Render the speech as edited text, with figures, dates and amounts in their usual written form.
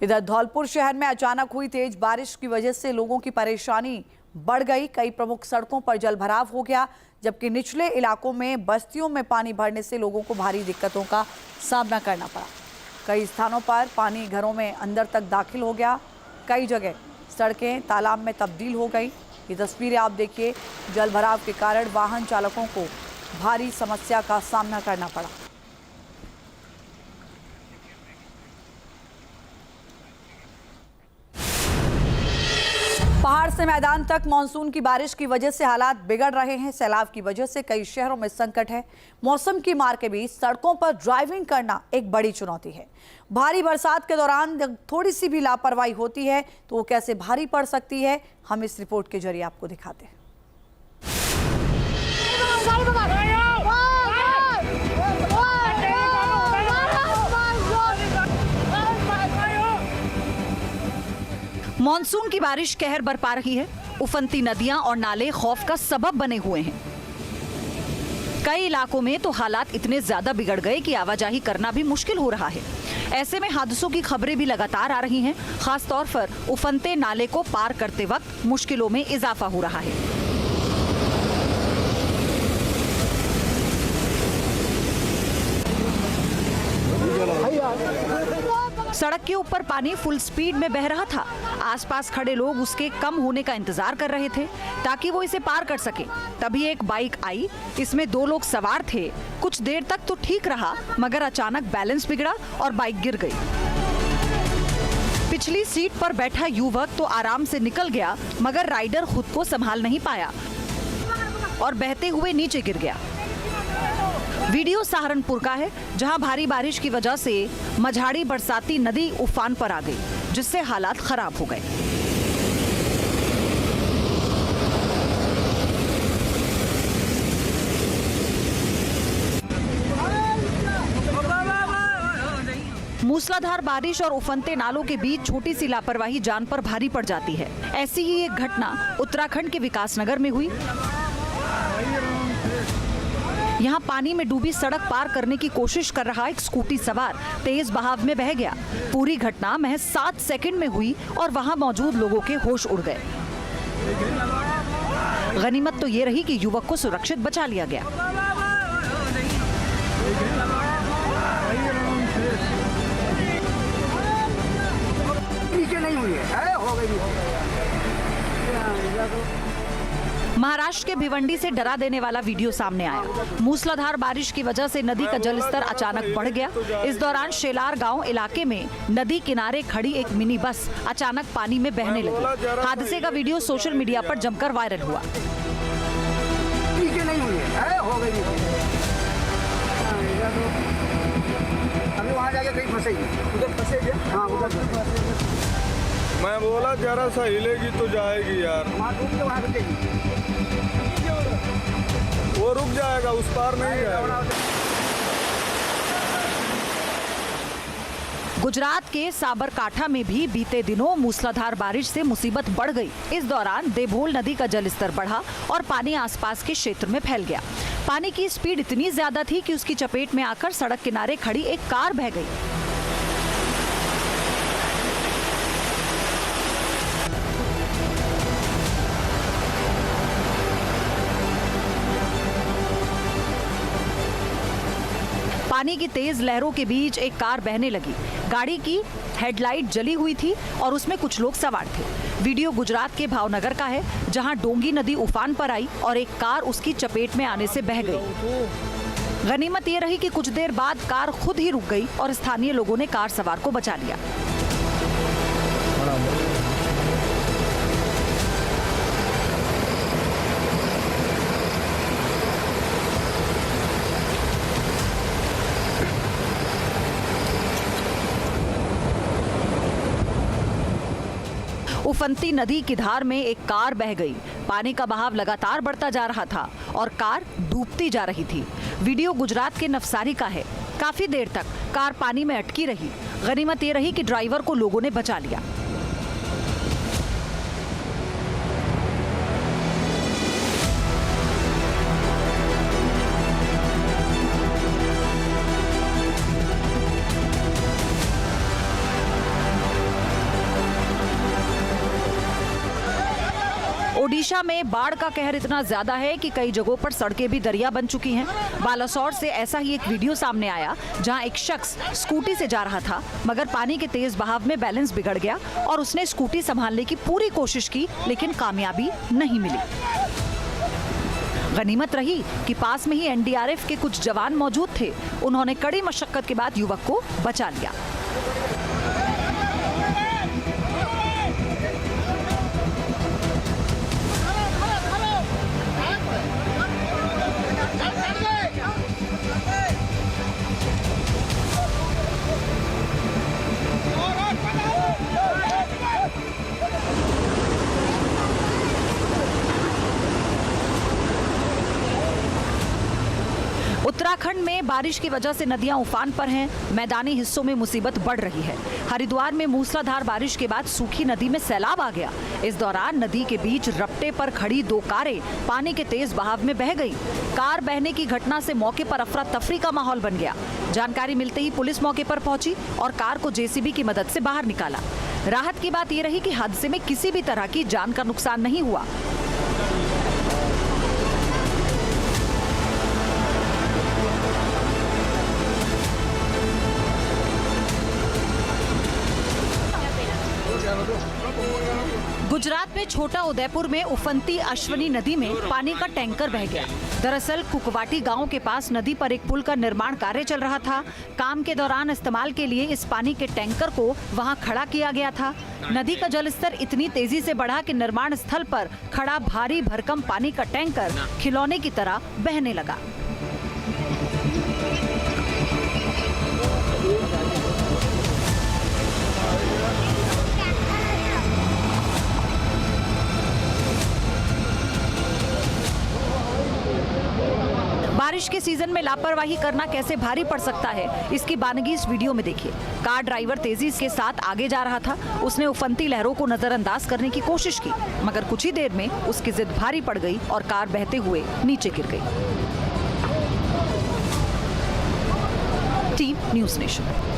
इधर धौलपुर शहर में अचानक हुई तेज बारिश की वजह से लोगों की परेशानी बढ़ गई। कई प्रमुख सड़कों पर जलभराव हो गया, जबकि निचले इलाकों में बस्तियों में पानी भरने से लोगों को भारी दिक्कतों का सामना करना पड़ा। कई स्थानों पर पानी घरों में अंदर तक दाखिल हो गया। कई जगह सड़कें तालाब में तब्दील हो गई। ये तस्वीरें आप देखिए, जलभराव के कारण वाहन चालकों को भारी समस्या का सामना करना पड़ा। पहाड़ से मैदान तक मानसून की बारिश की वजह से हालात बिगड़ रहे हैं। सैलाब की वजह से कई शहरों में संकट है। मौसम की मार के बीच सड़कों पर ड्राइविंग करना एक बड़ी चुनौती है। भारी बरसात के दौरान जब थोड़ी सी भी लापरवाही होती है तो वो कैसे भारी पड़ सकती है, हम इस रिपोर्ट के जरिए आपको दिखाते हैं। मॉनसून की बारिश कहर बरपा रही है। उफनती नदियां और नाले खौफ का सबब बने हुए हैं। कई इलाकों में तो हालात इतने ज्यादा बिगड़ गए कि आवाजाही करना भी मुश्किल हो रहा है। ऐसे में हादसों की खबरें भी लगातार आ रही हैं। खासतौर पर उफनते नाले को पार करते वक्त मुश्किलों में इजाफा हो रहा है। सड़क के ऊपर पानी फुल स्पीड में बह रहा था। आसपास खड़े लोग उसके कम होने का इंतजार कर रहे थे ताकि वो इसे पार कर सके। तभी एक बाइक आई, इसमें 2 लोग सवार थे। कुछ देर तक तो ठीक रहा, मगर अचानक बैलेंस बिगड़ा और बाइक गिर गई। पिछली सीट पर बैठा युवक तो आराम से निकल गया, मगर राइडर खुद को संभाल नहीं पाया और बहते हुए नीचे गिर गया। वीडियो सहारनपुर का है, जहां भारी बारिश की वजह से मझाड़ी बरसाती नदी उफान पर आ गई, जिससे हालात खराब हो गए। मूसलाधार बारिश और उफनते नालों के बीच छोटी सी लापरवाही जान पर भारी पड़ जाती है। ऐसी ही एक घटना उत्तराखंड के विकासनगर में हुई। यहाँ पानी में डूबी सड़क पार करने की कोशिश कर रहा एक स्कूटी सवार तेज बहाव में बह गया। पूरी घटना महज 7 सेकंड में हुई और वहां मौजूद लोगों के होश उड़ गए। गनीमत तो ये रही कि युवक को सुरक्षित बचा लिया गया। नीचे नहीं हुई है, हो गई। महाराष्ट्र के भिवंडी से डरा देने वाला वीडियो सामने आया। मूसलाधार बारिश की वजह से नदी का जलस्तर अचानक बढ़ गया। इस दौरान शेलार गांव इलाके में नदी किनारे खड़ी एक मिनी बस अचानक पानी में बहने लगी। हादसे का वीडियो सोशल मीडिया पर जमकर वायरल हुआ। नीचे नहीं हुई है, हो गई। अभी वहाँ जाके कहीं फंसेगी, उधर फंसेगी। हाँ, उधर मैं बोला जरा सा हिलेगी तो जाएगी यार। वहाँ रुकेगी, वो रुक जाएगा, उस पार नहीं जाएगा। गुजरात के साबरकांठा में भी बीते दिनों मूसलाधार बारिश से मुसीबत बढ़ गई। इस दौरान देभोल नदी का जलस्तर बढ़ा और पानी आसपास के क्षेत्र में फैल गया। पानी की स्पीड इतनी ज्यादा थी कि उसकी चपेट में आकर सड़क किनारे खड़ी एक कार बह गई। पानी की तेज लहरों के बीच एक कार बहने लगी। गाड़ी की हेडलाइट जली हुई थी और उसमें कुछ लोग सवार थे। वीडियो गुजरात के भावनगर का है, जहां डोंगी नदी उफान पर आई और एक कार उसकी चपेट में आने से बह गई। गनीमत ये रही कि कुछ देर बाद कार खुद ही रुक गई और स्थानीय लोगों ने कार सवार को बचा लिया। उफनती नदी की धार में एक कार बह गई। पानी का बहाव लगातार बढ़ता जा रहा था और कार डूबती जा रही थी। वीडियो गुजरात के नवसारी का है। काफी देर तक कार पानी में अटकी रही। गनीमत ये रही कि ड्राइवर को लोगों ने बचा लिया। ओडिशा में बाढ़ का कहर इतना ज्यादा है कि कई जगहों पर सड़कें भी दरिया बन चुकी हैं। बालासोर से ऐसा ही एक वीडियो सामने आया जहां एक शख्स स्कूटी से जा रहा था, मगर पानी के तेज बहाव में बैलेंस बिगड़ गया और उसने स्कूटी संभालने की पूरी कोशिश की, लेकिन कामयाबी नहीं मिली। गनीमत रही कि पास में ही एनडीआरएफ के कुछ जवान मौजूद थे। उन्होंने कड़ी मशक्कत के बाद युवक को बचा लिया। उत्तराखंड में बारिश की वजह से नदियां उफान पर हैं। मैदानी हिस्सों में मुसीबत बढ़ रही है। हरिद्वार में मूसलाधार बारिश के बाद सूखी नदी में सैलाब आ गया। इस दौरान नदी के बीच रपटे पर खड़ी 2 कारें पानी के तेज बहाव में बह गईं। कार बहने की घटना से मौके पर अफरा तफरी का माहौल बन गया। जानकारी मिलते ही पुलिस मौके पर पहुंची और कार को जेसीबी की मदद से बाहर निकाला। राहत की बात यह रही कि हादसे में किसी भी तरह की जान का नुकसान नहीं हुआ। गुजरात में छोटा उदयपुर में उफनती अश्वनी नदी में पानी का टैंकर बह गया। दरअसल कुकवाटी गांव के पास नदी पर एक पुल का निर्माण कार्य चल रहा था। काम के दौरान इस्तेमाल के लिए इस पानी के टैंकर को वहां खड़ा किया गया था। नदी का जलस्तर इतनी तेजी से बढ़ा कि निर्माण स्थल पर खड़ा भारी भरकम पानी का टैंकर खिलौने की तरह बहने लगा। बारिश के सीजन में लापरवाही करना कैसे भारी पड़ सकता है, इसकी बानगी इस वीडियो में देखिए। कार ड्राइवर तेजी के साथ आगे जा रहा था। उसने उफनती लहरों को नजरअंदाज करने की कोशिश की, मगर कुछ ही देर में उसकी जिद भारी पड़ गई और कार बहते हुए नीचे गिर गई। Team news nation.